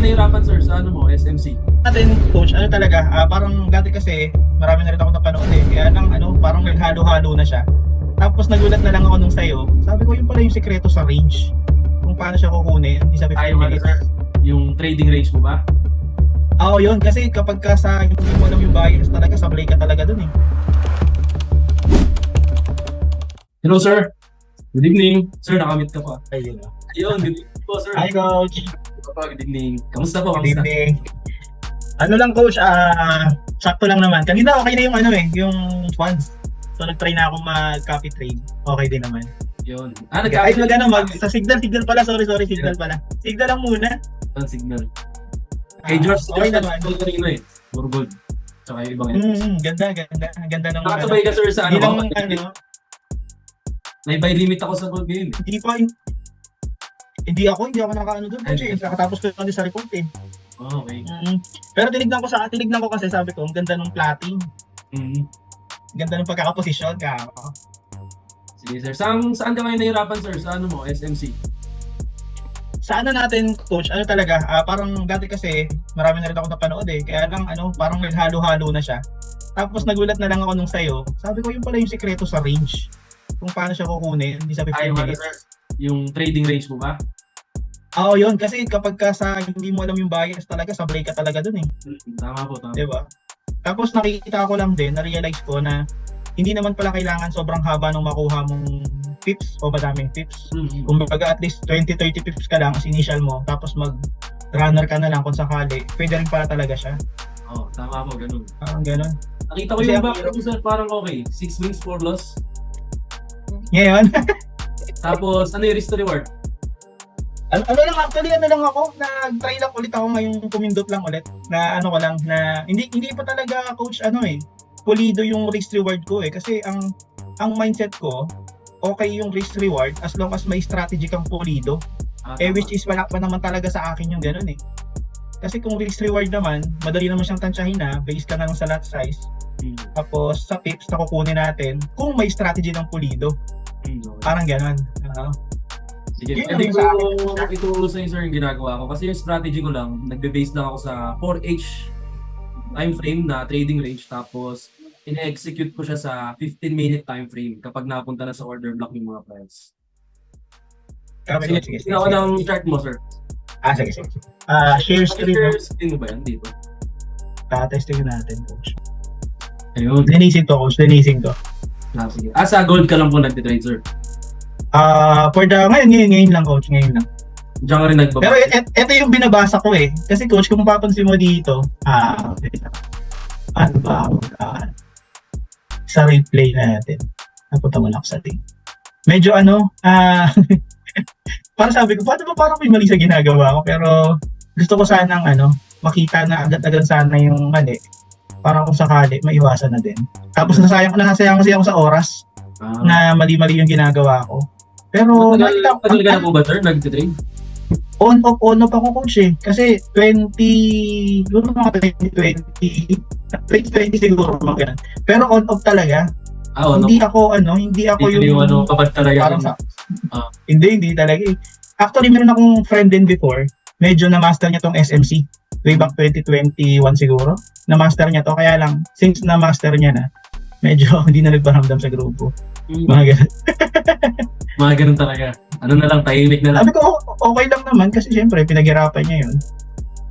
nahihirapan sir sa ano mo, SMC? Natin coach, ano talaga, parang dati kasi marami na rin ako napanood kaya lang parang naghalo-halo na siya. Tapos nagulat na lang ako nung sayo, sabi ko yun pala yung sekreto sa range. Kung paano siya kukunin, hindi sabi Ay, ano sir? Yung trading range mo ba? Oo yun, kasi kapag ka sa hindi mo alam yung bias talaga, sablay ka talaga dun eh. Hello sir. Good evening. Sir, nakamit ka pa. Ayun. Ayun, good evening po sir. Hi coach, Good evening. Kamusta po? good Kamusta? evening. Ano lang coach, sakto lang naman. Kanina okay na yung yung funds. So nag-try na akong mag-copy trade. Okay din naman. Yun. Ay, sa signal pala, sorry, signal pala. Signal lang muna. Ang signal. Kay George, okay naman. George kanina eh. Puro gold. Tsaka yung ibang Ganda ng nakasabay ka sir sa ano? Bilang May buy limit ako sa gold game. hindi ako nakaano doon kasi nakatapos ko lang sa report eh. Oh, okay. Pero tinignan ko kasi sabi ko, ang ganda ng plotting. Ganda ng pagkakaposisyon ka. Sige sir. Saan ka ngayon nahihirapan sir? Sa ano mo, SMC? Sa ano natin coach, ano talaga, parang dati kasi marami na rin ako napanood kaya lang parang naghalo-halo na siya. Tapos nagulat na lang ako nung sayo, sabi ko yun pala yung sekreto sa range. Kung paano siya kukunin, hindi sabi Ay, ano sir? Yung trading range mo ba? Oo yun, kasi kapag ka sa hindi mo alam yung bias talaga, sablay ka talaga dun eh. Tama po, tama. Diba? Tapos nakikita ko lang din, na-realize ko na hindi naman pala kailangan sobrang haba nung makuha mong pips o madaming pips. Kumbaga at least 20-30 pips ka lang as initial mo, tapos mag-runner ka na lang kung sakali, pwede rin pala talaga siya. Oo, tama po, ganun. Parang ganun. Nakita ko Kasi yung back ko sir, parang okay. 6 wins, 4 loss. Ngayon, Tapos, ano yung risk to reward? ano lang ako, nag-try lang ulit ako ngayong pumindot lang ulit, na na hindi pa talaga coach pulido yung risk reward ko kasi ang mindset ko, okay yung risk reward as long as may strategy kang pulido. Which is wala pa naman talaga sa akin yung ganun Kasi kung risk reward naman, madali naman siyang tansyahin base ka na lang sa lot size. Tapos sa tips na kukunin natin, kung may strategy ng pulido. Parang ganun. Sige, Yun pwede yung ko sa akin. ituro sa inyo sir yung ginagawa ko. Kasi yung strategy ko lang, nagbe-base lang ako sa 4H time frame na trading range. Tapos, ina-execute ko siya sa 15-minute time frame kapag napunta na sa order block yung mga price. Sige, tingnan ko ng chart mo sir. Sige. Share screen. Share screen mo ba yan dito? Testing natin, coach. Ayun. Linisin to, coach. Sige. Sige. Sa gold ka lang po nagtitrade sir. For the ngayon lang, coach. Ngayon lang. Diyan ka rin nagbaba. Pero ito yung binabasa ko Kasi coach, kung papansin mo dito, ano ba? Sa replay natin. Napunta mo lang sa thing. Medyo parang sabi ko, paano ba parang may mali sa ginagawa ko? Pero gusto ko sanang makita na agad-agad sana yung mali. Parang kung sakali, maiwasan na din. Tapos nasasayang kasi ako sa oras na mali-mali yung ginagawa ko. Pero Tagal ka na po ba sir nagtitrade? on-off ako coach Kasi 2020 siguro mga ganun. Pero on-off talaga. Hindi ako yung kapag talaga. Parang hindi talaga Actually, meron akong friend din before. Medyo na-master niya tong SMC. Way back 2021 siguro. Na-master niya to. Kaya lang, since na-master niya na, medyo hindi na nagparamdam sa grupo. Mga ganun. Mga ganun talaga. Ano na lang, tahimik na lang. Sabi ko, okay lang naman kasi syempre, pinaghirapan niya yun.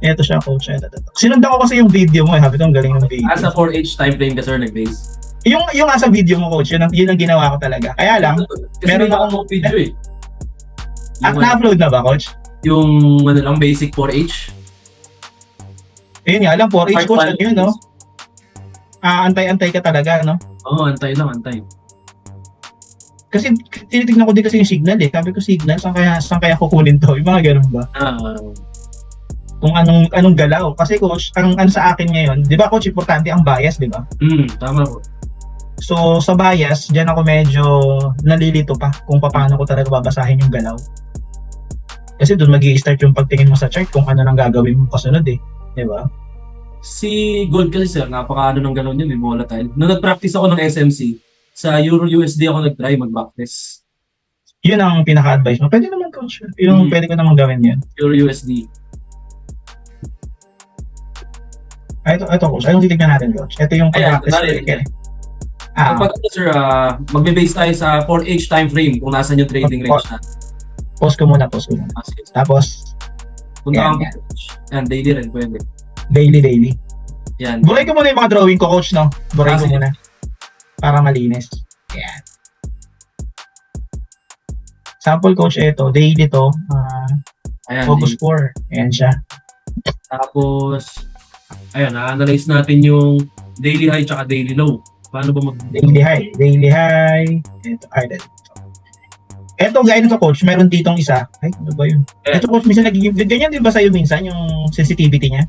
Ito siya, coach. Sinundan ko kasi yung video mo Sabi ko, ang galing ng video. As a 4H time frame ka sir, nag-base. Yung sa video mo, coach, yun ang ginawa ko talaga. Kaya lang, kasi meron akong video na-upload na ba, coach? Yung basic 4H. Ayun nga lang, 4H, coach, yun, no? Antay-antay ka talaga, no? Oo, antay lang, antay. Kasi tinitignan ko din kasi yung signal Sabi ko signal, saan kaya kukunin to? Yung mga ganun ba? Kung anong galaw. Kasi coach, ang sa akin ngayon, di ba coach, importante ang bias, di ba? Tama po. So sa bias, dyan ako medyo nalilito pa kung paano ko talaga babasahin yung galaw. Kasi doon mag-i-start yung pagtingin mo sa chart kung ano nang gagawin mo kasunod di ba? Si gold kasi sir, napakaano ng galaw niya, volatile. Nung nag-practice ako ng SMC, sa Euro USD ako nag-try mag-backtest. Yun ang pinaka-advice mo. Pwede naman coach. Yung pwede ko naman gawin yun. Euro USD. Ito coach. Anong titignan natin coach? Ito yung Ayan, pag-practice kunwari, ko. Ah, kapag sir, magbe-base tayo sa 4H time frame kung nasan yung trading range natin. pause ko muna. Sige. Tapos, Punta Yan, kang yan. yan, daily rin pwede. daily. Yan. Buray ko muna yung mga drawing ko coach, no? Buray ko Sige. muna. Para malinis. Yan. Sample coach, ito. Daily to. Ayan, Focus 4. Ayan siya. tapos, ayan, na-analyze natin yung daily high tsaka daily low. Paano ba Daily high. Ito, gaya nito coach, meron ditong isa. Ay, ano ba yun? Ayan. Ito coach, minsan nagiging, ganyan din ba sa'yo minsan yung sensitivity niya?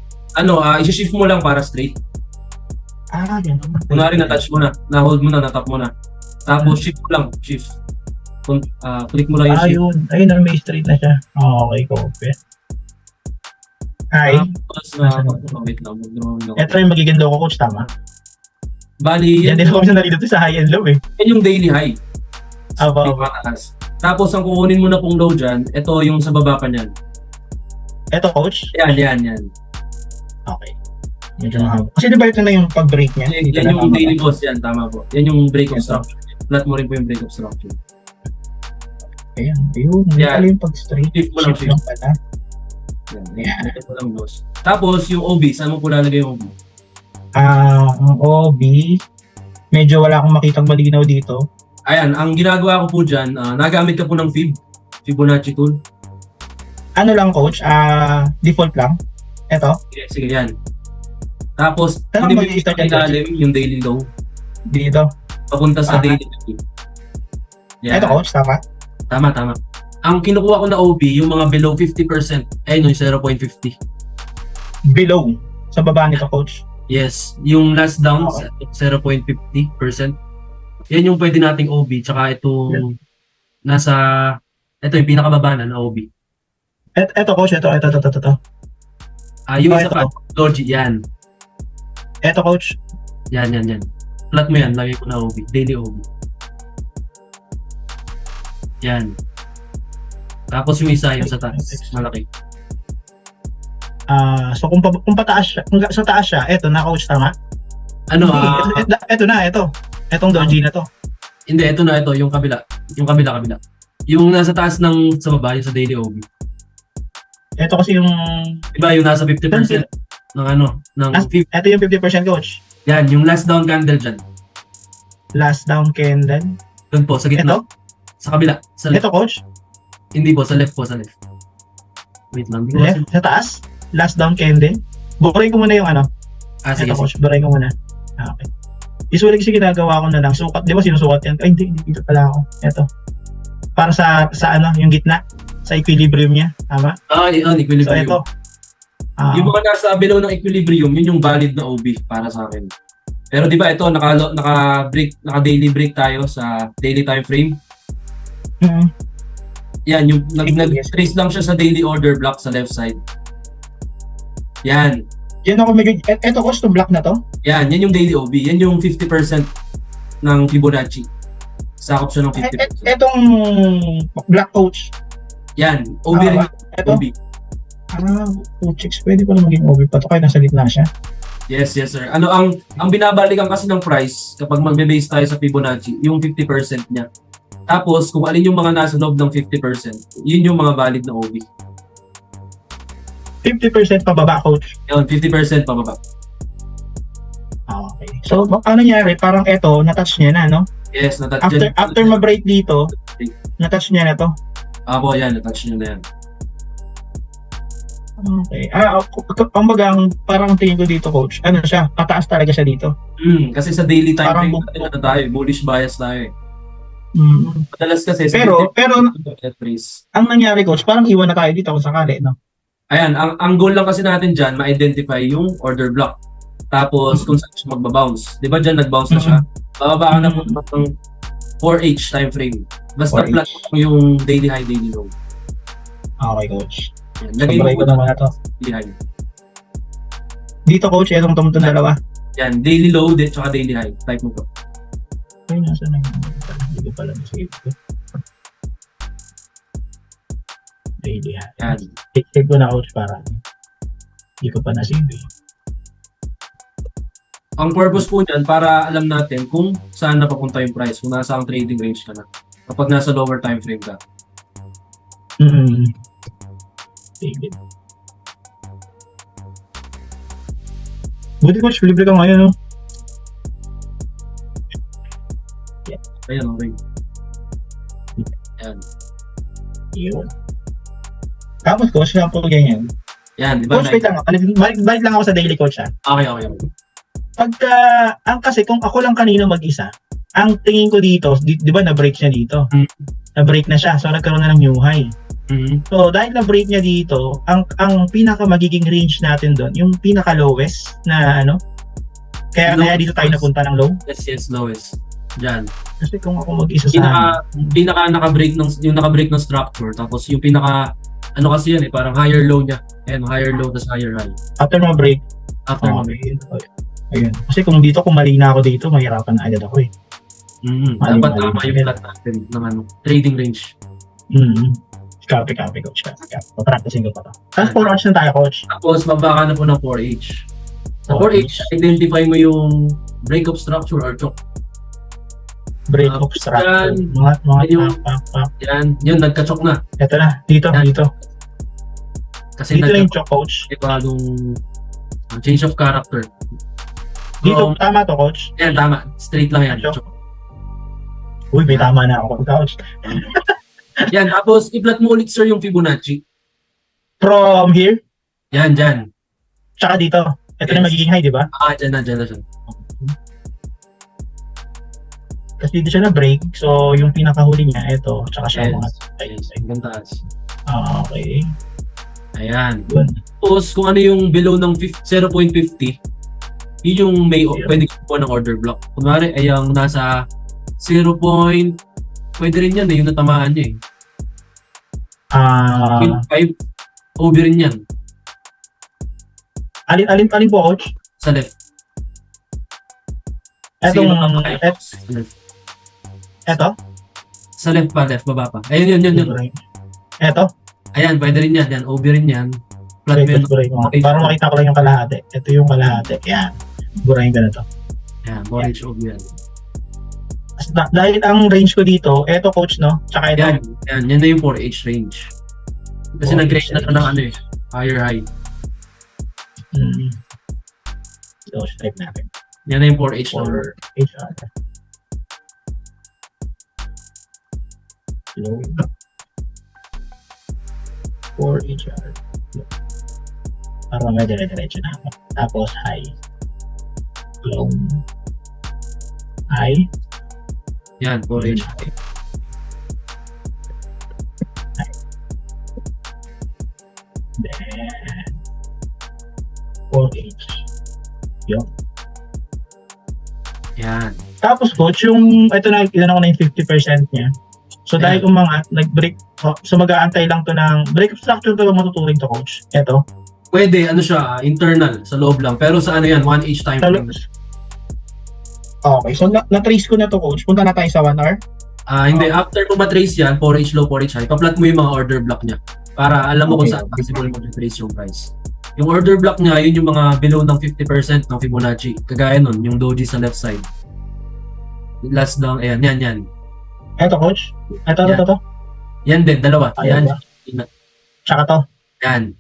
isi-shift mo lang para straight. Ganun. Kunwari na-touch mo na, na-hold mo na, na-tap mo na. Tapos shift mo lang, shift. Click mo lang yung shift. Yun. Ayun, may straight na siya. Okay, copy. Tapos wait lang. Ito yung magiging low ko coach, tama? Bali, Yan din ako minsan narito sa high and low eh. yan yung daily high. Aba. Mataas. Tapos ang kukunin mo na pong low dyan, ito yung sa baba pa niyan. Ito coach? Yan. Okay. Medyo mahaba. Kasi di ba ito na yung pag-break niya? Yan yung daily boss yan, tama po. Yan yung break of structure. Flat mo rin po yung break of structure. Ayan. Ayun. Hindi Yan. pala yung pag-straight. Shift mo lang, Shift lang pala. Yan. Ito po lang boss. Tapos yung OB, saan mo po lalagay yung OB? Ang OB, medyo wala akong makitang malinaw dito. Ayan, ang ginagawa ko po dyan, nagamit ka po ng Fibonacci tool. Ano lang coach? Default lang. Ito. Sige, yan. Tapos, Saan hindi mo ako mag-i-start yan, ilalim yung daily low, Dito. papunta sa Aha. daily high. Yan. Ito coach, tama? Tama. Ang kinukuha ko na OB, yung mga below 50%, ayun yung 0.50. Below. Sa baba nito coach. Yes, yung last down, Okay. 0.50%. Yan yung pwede nating OB, tsaka itong ito yung pinakababa na OB. Ito coach, ito. Yung Oh, isa ito. pa, Doji, yan. Ito coach. Yan. Flat mo yan, lagay ko na OB, daily OB. Yan. Tapos yung isa, yung sa taas, malaki. So kung pataas siya, kung sa taas siya, ito na coach, tama? Ito na. Itong doji na to. Hindi, ito, yung kabila. Yung kabila. Yung nasa taas sa baba, yung sa daily OB. Ito kasi yung Diba, yung nasa 50% ng ng ito yung 50% coach. yan, yung last down candle dyan. Last down candle. Doon po, sa gitna. Ito? Sa kabila. Sa left. Ito coach. Hindi po, sa left. Wait lang. Left. Sa taas. Last down candle. Buray ko muna yung Sige. Ito coach. Buray ko muna. Okay. Usually kasi ginagawa ko na lang. Sukat. Di ba sinusukat yan? Ay, hindi. Dito pala ako. Ito. Para sa yung gitna. Sa equilibrium niya. Tama? Yun, So equilibrium. ito. Yung mga nasa below ng equilibrium, yun yung valid na OB para sa akin. Pero di ba ito, naka-daily break tayo sa daily time frame. Yan, yung nag-trace lang siya sa daily order block sa left side. Yan. Yan ako medyo, ito coach, to block na to. Yan yung daily OB. Yan yung 50% ng Fibonacci. Sakop siya ng 50%. Etong black coach. Yan, OB rin. Ito. OB. Coach, pwede pala maging OB pa to kaya nasa gitna siya. Yes, sir. Ang binabalikan kasi ng price kapag magbe-base tayo sa Fibonacci, yung 50% niya. Tapos, kung alin yung mga nasa loob ng 50%, yun yung mga valid na OB. 50% pababa, coach. Yun, 50% pababa. Okay. So, ano nangyari? Parang ito, na-touch niya na, no? Yes, After ma-break dito, na-touch niya na to. Apo, yan, na-touch nyo na yan. Okay. Parang tingin ko dito, coach. Ano siya? Pataas talaga siya dito. Kasi sa daily time Parang frame tayo, bullish bias tayo eh. Mm. Madalas kasi Pero trace. ang nangyari, coach, parang iwan na tayo dito kung sakali, no? Ayan, ang goal lang kasi natin dyan, ma-identify yung order block. Tapos kung saan siya magbabounce. Di ba dyan nag-bounce na siya? Bababa ka na po ng 4H time frame. Basta 4H. flat mo yung daily high, daily low. Okay, coach. Yan, lagay mo Sabay ko po naman na to. daily high. Dito, coach, itong tumutong dalawa. Yan, daily low, tsaka daily high. Type mo po. Ay, nasa na yun? Hindi ko pala nasave ko. Daily high. Yan. Save ko na, coach, para hindi ko pa nasave eh. Ang purpose po niyan para alam natin kung saan napapunta yung price, kung nasa ang trading range ka na. Kapag nasa lower time frame ka. Mm. Sige. Buti coach, libre ka ngayon, no? Ayan, okay. Ayan. Yun. Tapos coach, sample ganyan. Yan, di ba? Coach, wait lang. Balik lang ako sa daily coach, ha? Okay. Pagka, kasi kung ako lang kanino mag-isa, ang tingin ko dito, di ba na-break siya dito? Na-break na siya, so nagkaroon na ng new high. Mm-hmm. So dahil na-break niya dito, ang pinaka magiging range natin doon, yung pinaka lowest na ano, kaya dito tayo napunta ng low. Yes, lowest. Diyan. Kasi kung ako mag-isa sa pinaka naka-break ng structure, tapos yung pinaka ano kasi yan parang higher low niya. Ayan, higher low tapos higher high. after ma-break, After okay. Ayun. Kasi kung mali na ako dito, mahirapan na agad ako eh. Dapat tama yung plot natin ng ano, trading range. Copy, coach. Papracticing ko pa to. Tapos 4H na tayo, coach. Tapos mabaka na po ng 4H. Sa 4H, identify mo yung break of structure or choke. Break of structure. Yan, yun, nagka-choke na. Ito na, dito. Kasi Dito na yung choke, coach. Diba, nung change of character. Dito, tama to, coach. Yan, tama. Straight lang yan. Choke. Uy, may tama na ako, coach. Yan, tapos i-plot mo ulit, sir, yung Fibonacci. From here? Yan, dyan. Tsaka dito. Ito na magiging high, di ba? Dyan na siya. Kasi dito siya na-break. So, yung pinakahuli niya, ito. Tsaka siya mga Hanggang taas. Okay. Ayan. Yun. Tapos, kung ano yung below ng 0.50, yun yung may pwede kukuha ng order block. Kunwari, ay yung nasa 0. Pwede rin yan yung natamaan niya 5 over rin yan. Alin po, coach? Sa left. Eto? Sa left, baba pa. Ayun, yun. Eto? Ayan, pwede rin yan. Yan, over rin yan. Flat Break. Para makita ko lang yung kalahati. Ito yung kalahati. Yan. Burahin ka na to. Yan, orange over yan. Dahil ang range ko dito, eto coach, no? Tsaka ito. Yan na yung 4H range. Kasi nag-range na ito ng ano higher high. So, type natin. Yan na yung 4H number. 4HR. Low. 4HR. Para may dire-diretso na ako. Tapos high. Low. High. Yan, 4H. Then 4H. Yun. Yan. Tapos coach, yung ito na ako na yung 50% niya. So dahil umangat, nag-break, so mag-aantay lang to ng break of structure to matuturing to coach. Ito. Pwede, ano siya, internal, sa loob lang. Pero sa ano yan, 1H time frame. Okay, so na-trace ko na to coach. Punta na tayo sa 1 hour. Hindi, after mo matrace yan, 4H low, 4H high, pa-plot mo yung mga order block niya. Para alam mo kung saan possible mo trace yung price. Yung order block niya, yun yung mga below ng 50% ng Fibonacci. Kagaya nun, yung doji sa left side. Last down, ayan, yan. Ito coach. Ito. Yan din, dalawa. Yan. Tsaka to. Yan.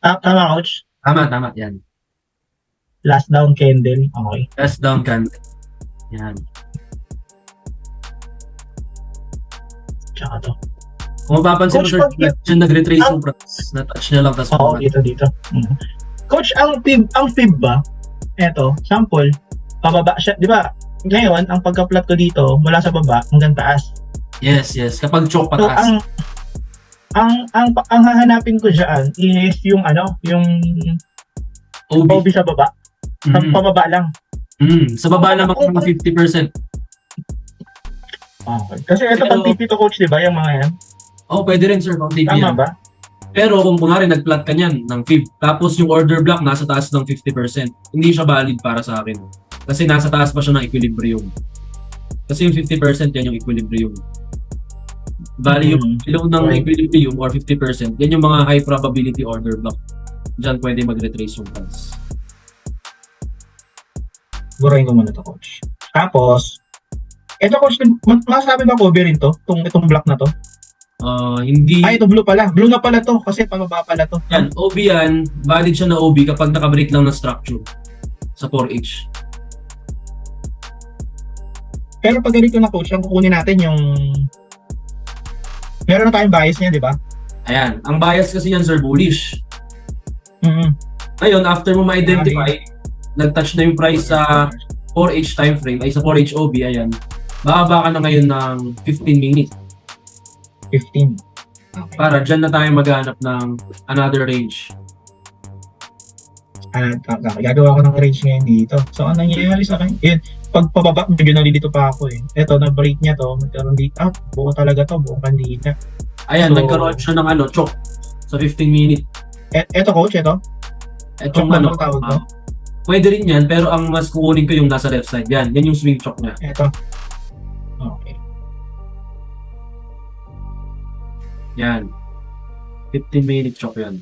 Tama coach. Tama, yan. Last down candle. Okay. Last down candle. Yan. Tsaka to. Kung mapapansin mo, sir, dyan nag-retrace yung price. Na-touch niya lang, tapos Oo, dito. Coach, ang fib ba? Eto, sample, pababa siya. Di ba, ngayon, ang pagka-plot ko dito, mula sa baba hanggang taas. Yes. Kapag choke So, pataas. ang hahanapin ko dyan is yung OB sa baba. Sa pababa lang. Sa baba naman mga 50%. Okay. Kasi ito pang TP to coach, di ba? Yung mga yan. Pwede rin sir, pang TP Tama yan. ba? Pero kung kunwari nag-plot ka niyan ng fib, tapos yung order block nasa taas ng 50%, hindi siya valid para sa akin. Kasi nasa taas pa siya ng equilibrium. Kasi yung 50% yan yung equilibrium. Bali yung below ng equilibrium or 50%, yan yung mga high probability order block. Diyan pwede mag-retrace yung price. Burahin ko muna to, coach. Tapos, eto coach, masasabi ba cover rin to? Itong black na to? Hindi. Ay, ito blue pala. Blue na pala to kasi pababa pala to. Yan, OB yan. Valid siya na OB kapag nakabreak lang ng structure sa 4H. Pero pag ganito na coach, ang kukunin natin yung meron na tayong bias niya, di ba? Ayan. Ang bias kasi yan, sir, bullish. Mm-hmm. Ngayon, after mo ma-identify, nag-touch na yung price sa 4H time frame, ay sa 4H OB, ayan. Bababa ka na ngayon ng 15 minutes. 15. Okay. Para dyan na tayo maghanap ng another range. Gagawa ko ng range ngayon dito. So, ano nangyayari sa akin? Yun, pag pababa, medyo nalilito pa ako eh. Ito, na-break niya to. Magkaroon dito. Buo talaga to. Buong kandila. Ayan, So, nagkaroon siya ng choke sa 15 minutes. Ito coach, ito. Etong Choke ba tawag to? pwede rin yan, pero ang mas kukunin ko yung nasa left side. Yan yung swing choke niya. Ito. Okay. Yan. 15-minute choke yan.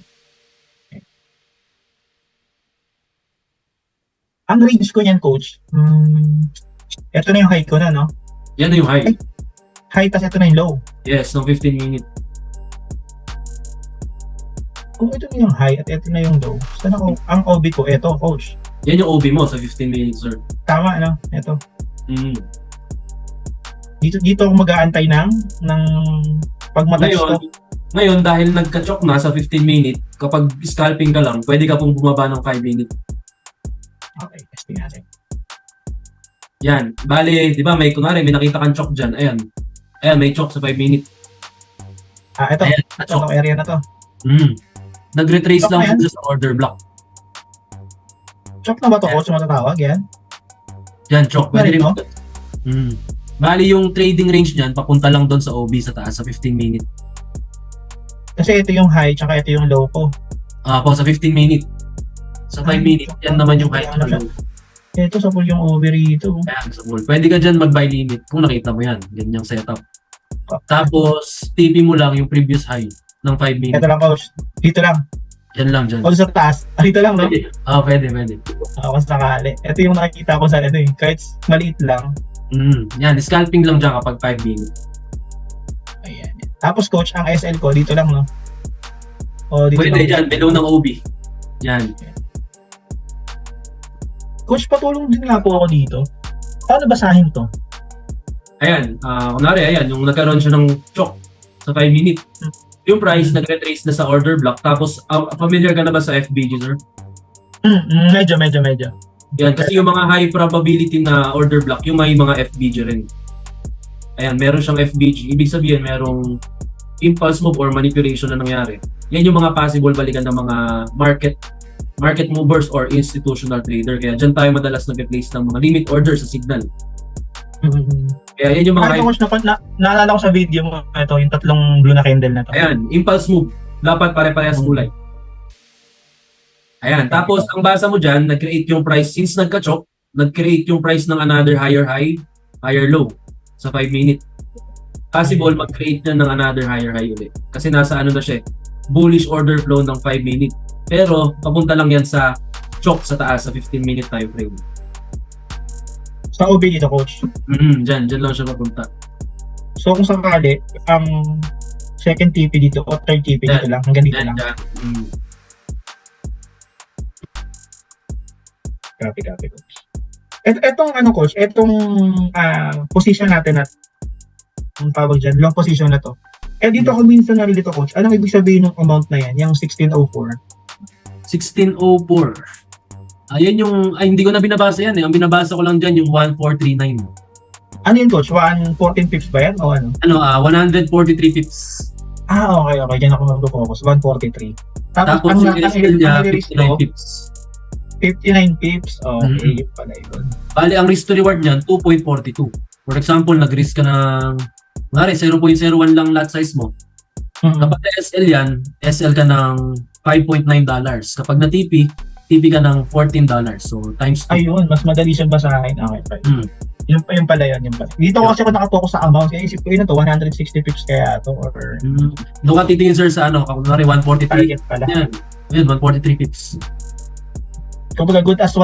Ang range ko niyan, coach. Ito na yung high ko na, no? Yan na yung high. High, tas ito na yung low. Yes, ng 15 minutes. Kung ito na yung high at ito na yung low, saan ako, ang OB ko, ito, coach. Yan yung OB mo sa 15 minutes, sir. Tama, no? Ito. Mm. Dito ako mag-aantay ng pag matouch ko. Ngayon, dahil nagka-choke na sa 15 minutes, kapag scalping ka lang, pwede ka pong bumaba ng 5 minutes. Okay, testing natin. Yan. Bale, di ba, may kunwari, may nakita kang choke dyan. Ayan. Ayan, may choke sa 5 minutes. Ito. Ayan, Itong area na to. Nag-retrace Choke lang na yan? dito sa order block. Choke na ba to, coach? Matatawag yan? Yan, choke. Pwede rin. Ano? Bali, yung trading range niyan, papunta lang doon sa OB sa taas, sa 15 minutes. Kasi ito yung high, tsaka ito yung low ko. Po, sa 15 minutes. Sa 5 minutes, yan naman yung high na low. Ito sa full yung over rito. Ayan, sa full. Pwede ka dyan mag-buy limit kung nakita mo yan. Ganyang setup. Tapos, TP mo lang yung previous high ng 5 minutes. Ito lang, coach. Dito lang. Yan lang dyan. O sa taas. Dito lang, no? Pwede. Pwede. Ako sakali. Ito yung nakikita ko sa ano eh. Kahit maliit lang. Yan, scalping lang dyan kapag 5 minutes. Ayan. Tapos coach, ang SL ko, dito lang, no? O, dito Pwede lang. dyan, below ng OB. Yan. Coach, patulong din nga po ako dito. Paano basahin to? Ayan, kunwari, ayan, yung nagkaroon siya ng choke sa 5 minutes. Yung price, nag-retrace na sa order block. Tapos, familiar ka na ba sa FBG, sir? Medyo. Yan, kasi yung mga high probability na order block, yung may mga FBG rin. Ayan, meron siyang FBG. Ibig sabihin, merong impulse move or manipulation na nangyari. Yan yung mga possible balikan ng mga market movers or institutional trader. Kaya dyan tayo madalas nag-replace ng mga limit order sa signal. Kaya yan yung mga... Coach, naalala ko sa video mo, ito, yung tatlong blue na candle na to. Ayan, impulse move. Dapat pare-parehas kulay. Ayan, tapos ang basa mo dyan, nag-create yung price. Since nagka-choke, nag-create yung price ng another higher high, higher low sa 5 minutes. Possible mag-create na ng another higher high ulit. Kasi nasa ano na siya, bullish order flow ng 5 minutes. Pero papunta lang yan sa choke sa taas sa 15-minute time frame. Sa OB dito, coach. Dyan lang siya papunta. So kung sakali, ang second TP dito o third TP dito lang, hanggang dito lang. Copy, coach. Etong ano, coach, etong position natin at ang tawag dyan, long position na to. Dito ako minsan nalilito, coach. Anong ibig sabihin ng amount na yan? Yung 1604? 1604. Ayan yung, hindi ko na binabasa yan eh. Ang binabasa ko lang dyan yung 1439. Ano yun, coach? 114 pips ba yan? O ano? 143 pips. Okay. Diyan ako mag-focus. 143. Tapos yung SL niya, 59 pips. 59 pips? Okay, yun pala yun. Bali, ang risk to reward niyan, 2.42. For example, nag-risk ka ng, 0.01 lang lot size mo. Kapag SL yan, SL ka ng $5.9. Kapag na-TP, TP ka ng $14. So, times 2. Ayun, mas madali siyang basahin. Okay, Yung pala yun. Dito kasi ako nakapokus sa amount. Kaya isip ko yun to 160 pips kaya to or... Doon ka titingin, sir, sa kunwari 143. Target pala. Yan, 143 pips. Kumbaga good as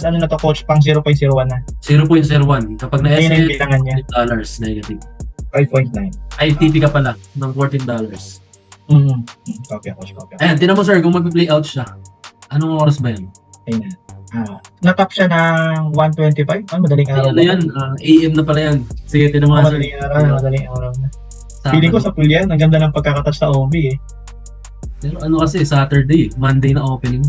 ano na to coach, pang 0.01 na. 0.01. Kapag Ayun na-SL, yung bilangan niya. $5 negative. 5.9. ITP ka pala ng $14. Copy coach, copy. Ayan, tinan mo sir, kung mag-play out siya, anong oras ba yan? Ayun. Natap siya ng 125. Madaling araw. Ano yan? AM na pala yan. Sige, tinan mo nga sir. Madaling araw na. Feeling ko sa pool yan, ang ganda ng pagkakatouch sa OB eh. Pero ano kasi, Saturday, Monday na opening.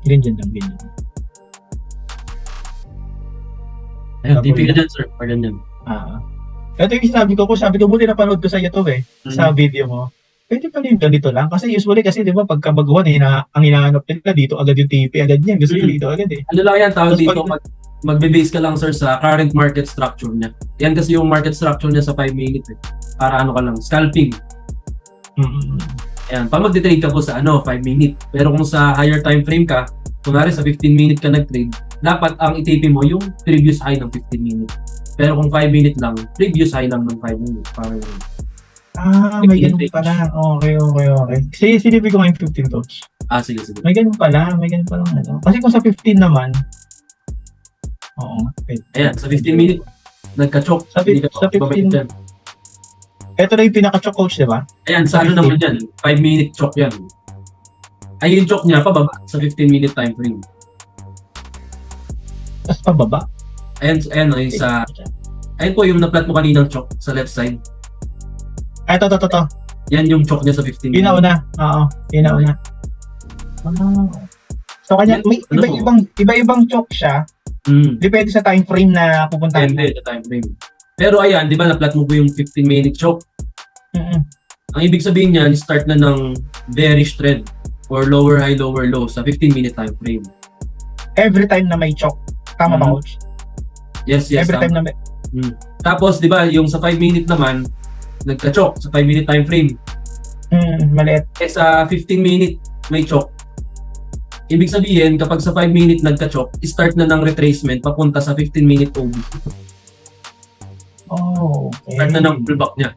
Ganyan lang, ganyan. Ayun, TP ka dyan sir, pa ganyan. Ito yung sabi ko, buti napanood ko sa YouTube sa video mo. Pwede pa rin ganito lang. Kasi usually kasi di ba pagka baguhan, ang hinahanap nila dito agad yung TP, agad yan. Gusto nyo dito agad eh. Ano lang yan, tawag Tapos dito, magbe-base ka lang sir sa current market structure niya. Yan kasi yung market structure niya sa 5 minutes eh. Para ano ka lang, scalping. Ayan, pag magde-trade ka po sa 5 minute. Pero kung sa higher time frame ka, kunwari sa 15 minute ka nag-trade, dapat ang itipin mo yung previous high ng 15 minute. Pero kung 5 minute lang, previous high lang ng 5 minute. Parang may ganun pala. Okay. Kasi sinipin ko ngayon 15 touch. Sige. May ganun pala. Kasi kung sa 15 naman, ayan, sa 15 minute, nagka-choke. Sa 15, ito na yung pinaka-choke coach, di ba? Ayan, sa ano naman yan, 5 minute choke yan. Ay, yung choke niya, pababa sa 15 minute time frame. Tapos pababa? Ayan, ayun po yung na-plot mo kaninang choke sa left side. Ito. Yan yung choke niya sa 15 minute. Yun na una. So, kanya, may iba-ibang choke siya. Depende sa time frame na pupuntahan mo. Depende sa time frame. Pero ayan, di ba na-plot mo po yung 15 minute choke? Ang ibig sabihin niyan, start na ng bearish trend or lower high, lower low sa 15 minute time frame. Every time na may choke. Tama ba, coach? Yes. Every time na may... Tapos, di ba, yung sa 5 minute naman, nagka-choke sa 5 minute time frame. Maliit. Sa 15 minute, may choke. Ibig sabihin, kapag sa 5 minute nagka-choke, start na ng retracement papunta sa 15 minute OB. Okay. Start na ng pullback niya.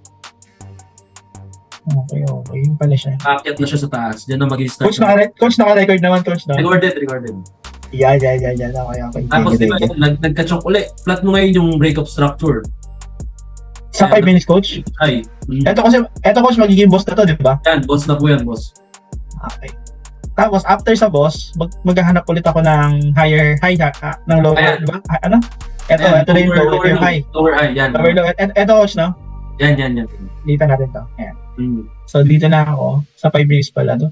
Okay. Yun pala siya. Aakyat na siya sa taas. Diyan na mag-start. Coach, naka-record naman, coach, no? Recorded. Yeah. Okay. Tapos diba, nagka-choke uli. Plot mo ngayon yung breakup structure. Sa 5 minutes, coach? Ay. Ito, coach, magiging boss na to, di ba? Yan, boss na po yan, boss. Okay. Tapos, after sa boss, maghahanap ulit ako ng high ng lower, di ba? Ano? Ito na yung lower, yung high. Lower high, yan. Lower low. Ito, coach, no? Yan. Dito natin to. Ayan. So, dito na ako. Sa 5 minutes pala to.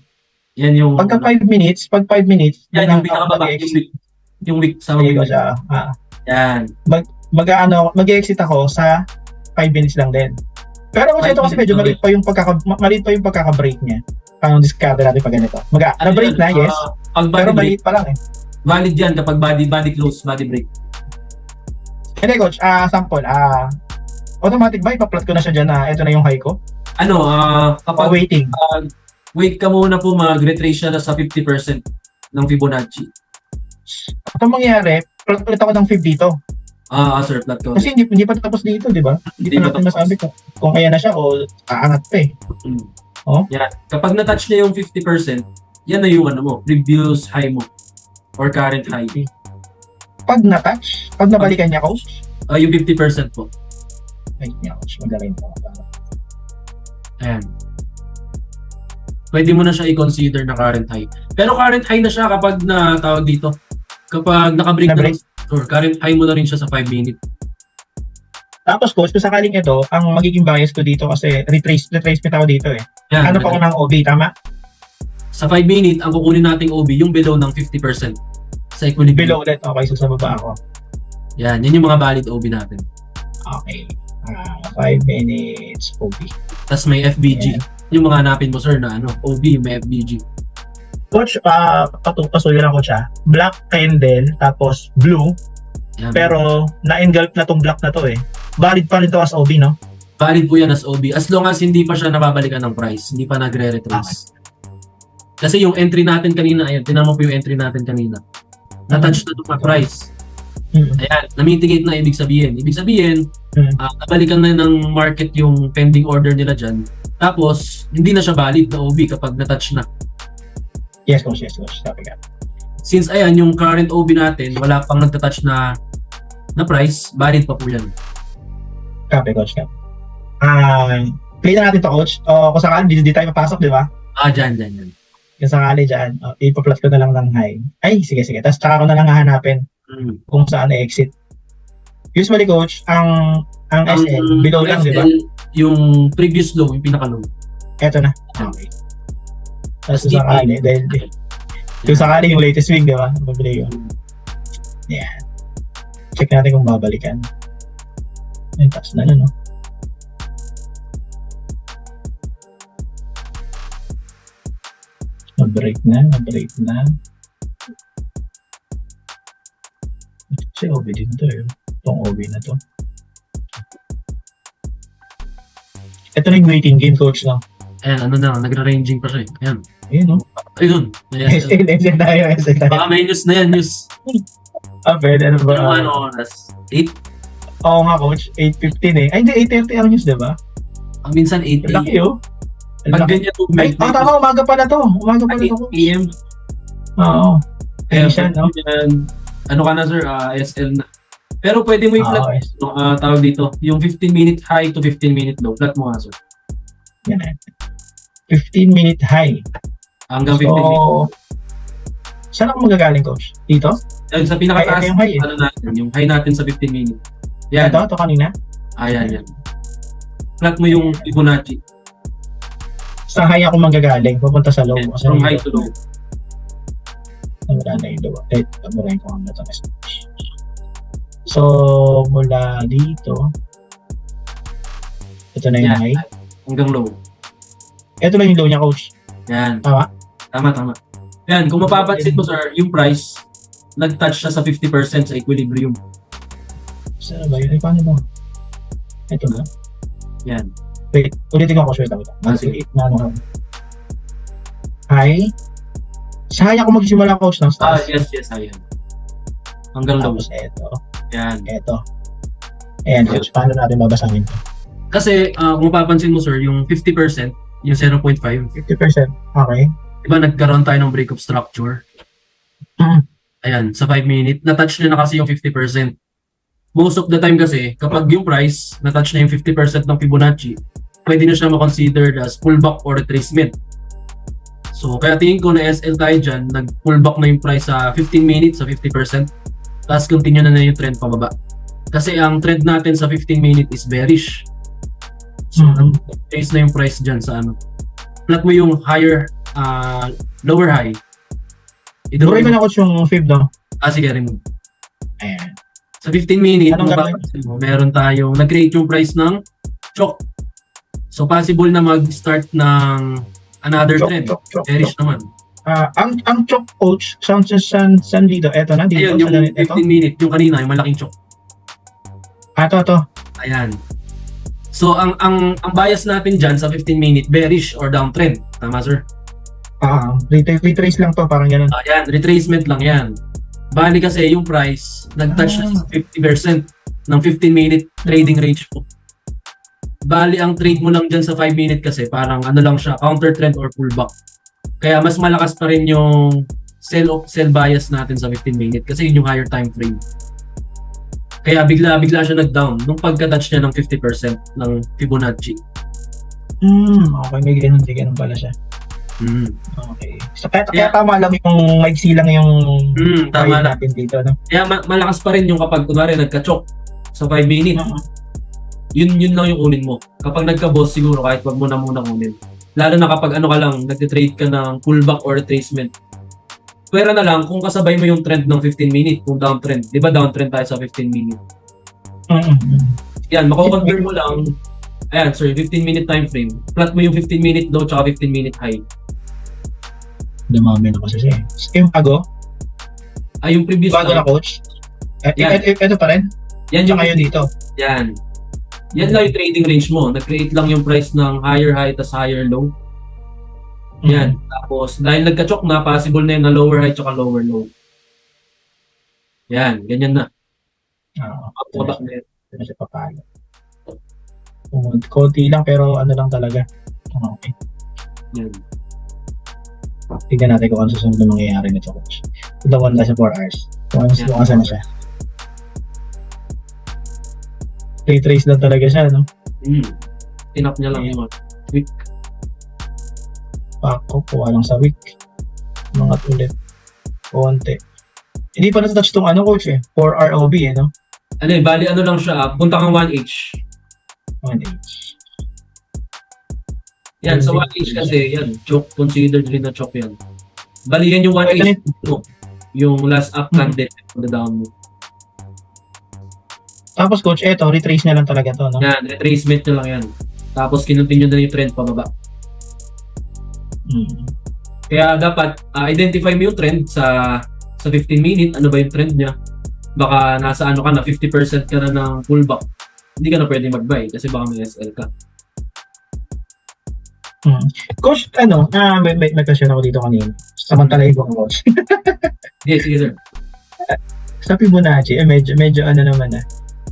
Yan yung... Pag 5 minutes, yan yung pinakababa. Yung week sa week. Yan. Mag-exit ako sa 5 minutes lang din. Pero kung ito kasi medyo maliit pa yung pagkaka-break niya. Paano discover natin pag ganito? Na-break na, yes. Pero maliit pa lang eh. Valid yan kapag body close, body break. Hindi, coach. Sample. Automatic ba? Ipa-plot ko na siya dyan na ito na yung high ko? Kapag waiting. Wait ka muna po, mag-retrace siya na sa 50% ng Fibonacci. Ito mangyayari, plot ulit ako ng fib dito. Sir, plot ko. Kasi hindi pa tapos dito, di ba? Hindi pa natin masabi kung ayan na siya o aangat pa eh. Yan. Kapag na-touch niya yung 50%, yan na yung previous high mo or current high. Pag na-touch, pag nabalikan niya, coach? Yung 50% po. Ay, niya, coach. Magaling po. Ayan. Pwede mo na siya i-consider na current high. Pero current high na siya kapag tawag dito. Kapag naka-break na or current high mo na rin siya sa 5 minute. Tapos coach, kung sakaling ito, ang magiging bias ko dito kasi retracement ako dito eh. Yan, pa ako ng OB, tama? Sa 5 minute, ang kukunin nating OB, yung below ng 50% sa equilibrium. Below ulit, okay, so sa baba ako. Yan yung mga valid OB natin. Okay. 5 minutes OB. Tapos may FBG. Yung mga hanapin mo sir na OB, may FBG. Coach, pasuyo lang ko siya. Black candle, tapos blue. Yan. Pero na-engulf na tong black na to eh. Valid pa rin to as OB, no? Valid po yan as OB. As long as hindi pa siya nababalikan ng price. Hindi pa nagre-retrace. Kasi yung entry natin kanina, ayan, tinan mo po yung entry natin kanina. Na-touch na itong price. Ayan, na-mitigate na ibig sabihin. Ibig sabihin, nabalikan na ng market yung pending order nila dyan. Tapos, hindi na siya valid na OB kapag na-touch na. Yes, coach. Sabi ka. Since ayan, yung current OB natin, wala pang nagta-touch na price, valid pa po yan. Copy, coach. Play na natin to, coach. Kung sakali, di tayo papasok, di ba? Dyan. Kung sakali dyan, ipa-plus ko na lang ng high. Ay, sige. Tapos tsaka ko na lang hahanapin kung saan na-exit. Usually, coach, ang SL, below lang, di ba? Yung previous low, yung pinaka-low. Eto na. Okay. Tapos kung sakali, dahil kung sakali yung latest week, di ba? Babili yun. Yan. Check natin kung babalikan. Ayun, tapos na, no? Na-break na. Kasi OB din to eh. Itong OB na to. Ito na yung waiting game, coach, no? Ayan, nagra-ranging pa siya eh. Ayan. Ayun, no? Ayun. SL tayo. Baka may news na yan, news. Pwede, ano ba? Ano oras? 8? Oo nga, coach. 8:15 eh. Ay, hindi, 8:30 ang news, diba? Minsan 8 Ang laki, oh. Pag ganyan po, Ay, tama, umaga pala to. 8 p.m. Oo. Kaya, Siya, no? ano ka na, sir? SL na. Pero pwede mo i-flat, yes. tawag dito, yung 15-minute high to 15-minute low. Flat mo nga, sir. Yan. 15-minute high. Hanggang 15 minutes. Saan ako magagaling, coach? Dito? Ayun, sa pinakataas, Ito yung high, eh. yung high natin sa 15 minutes. Yan. Ito kanina? Yan. Flat mo yung Fibonacci. Sa high ako magagaling, pupunta sa low. From high to low. Wala na yung low. Taburin ko ang ito. So, mula dito, ito na yung high. Hanggang low. Ito lang yung low niya, coach. Yan. Tama? Tama. Yan, kung mapapansin mo, sir, yung price, nag-touch siya sa 50% sa equilibrium. Saan ba yun? Paano ba? Ito na. Yan. Wait, ulitin ko, coach. Wait. Sige. High. Sa high ako magsimula, coach, ng stars. Yes, ayan. Hanggang low. Tapos ito. Yan. Ito. Ayan, coach. Paano natin babasahin ito? Kasi, kung mapapansin mo, sir, yung 50%, yung 0.5, 50%. Okay. diba nagkaroon tayo ng breakup structure? Ayan, sa 5 minute, na-touch na kasi yung 50%. Most of the time kasi, kapag yung price, na-touch na yung 50% ng Fibonacci, pwede na siya ma-considered as pullback or retracement. So, kaya tingin ko na SL tayo dyan, nag-pullback na yung price sa 15 minutes, sa 50%, tapos continue na yung trend pababa. Kasi ang trend natin sa 15 minute is bearish. So, nag-trace na yung price dyan sa ano. Flat mo yung higher, lower high. Buray ko na, coach, yung fib, no? Sige, remove. Ayan. Sa 15 minutes, Anong gagawin? meron tayong nag-create yung price ng choke. So possible na mag-start ng another trend. Bearish naman. Ang choke, coach, saan dito? Eto na, dito. Ayun, yung 15 minutes, yung kanina, yung malaking choke. Ito. Ayan. So ang bias natin dyan sa 15 minute, bearish or downtrend. Tama, sir? Retrace lang to, parang ganun. Ayan, retracement lang yan. Bali kasi yung price, nag-touch na sa 50% ng 15 minute trading range po. Bali ang trade mo lang dyan sa 5 minute kasi parang ano lang siya, counter trend or pullback. Kaya mas malakas pa rin yung sell bias natin sa 15 minute kasi yun yung higher time frame. Kaya bigla siya nag-down nung pagka-touch niya ng 50% ng Fibonacci. Okay, may ganun pala siya. Okay. So, kaya tama lang yung maiksi lang yung tama natin dito, no? Kaya malakas pa rin yung kapag kunwari nagka-choke sa 5 minutes. Yun lang yung kunin mo. Kapag nagka-boss siguro kahit wag mo na muna kunin. Lalo na kapag ano ka lang, nagte-trade ka ng pullback or retracement. Pwera na lang kung kasabay mo yung trend ng 15 minutes, kung downtrend. Di ba downtrend tayo sa 15 minutes? Yan, mako-confirm mo lang. Ayan, sorry, 15 minute time frame. Plot mo yung 15 minute low tsaka 15 minute high. Dumami na kasi siya. Yung bago? Yung previous bago na, coach? Ito pa rin? Yan yung kayo dito? Yan. Yan lang yung trading range mo. Nag-create lang yung price ng higher high tas higher low. Yan. Tapos, dahil nagka-choke na, possible na yun na lower high tsaka lower low. Yan. Ganyan na. Ito na siya papalo. Konti lang pero ano lang talaga. Okay. Yan. Tignan natin kung ano susunod na mangyayari nito, coach. The one last 4 hours. Kung asa na siya. Trace lang talaga siya, no? Tinap niya lang yung week. Pako, kuha lang sa week. Mga ulit. Konti. Hindi pa natouch tong ano, coach, 4 ROB, no? Ano bali ano lang siya, punta kang 1H. 1H. Yan, sa 1H kasi, yan, choke, considered rin na choke yan. Bali yan yung 1H mo. Yung last up candle on the down mo. Tapos, coach, eto, retrace niya lang talaga to, no? Yan, retracement nyo lang yan. Tapos, kinontinue na yung trend pababa. Kaya dapat, identify mo yung trend sa 15 minute, ano ba yung trend niya. Baka nasa ano ka na, 50% ka na ng pullback. Hindi ka na pwede mag-buy kasi baka may SL ka. Coach, ano, may question ako dito kanina. Samantalahin ko, coach. Yes, yes, sir. Sa Fibonacci, medyo ano naman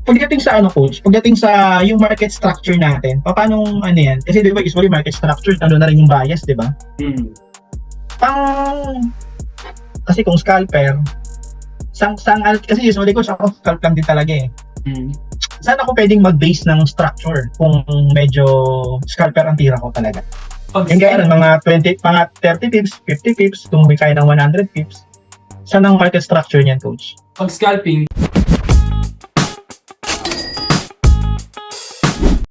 Pagdating sa ano, coach, pagdating sa yung market structure natin, paano ano yan? Kasi di ba usually market structure, ano na rin yung bias, di ba? Kasi kung scalper, kasi usually coach, ako scalp lang din talaga Saan ako pwedeng mag-base ng structure kung medyo scalper ang tira ko talaga? Yung kaya mga 30 pips, 50 pips, kung may kaya ng 100 pips, saan ang market structure niyan, coach? Pag scalping,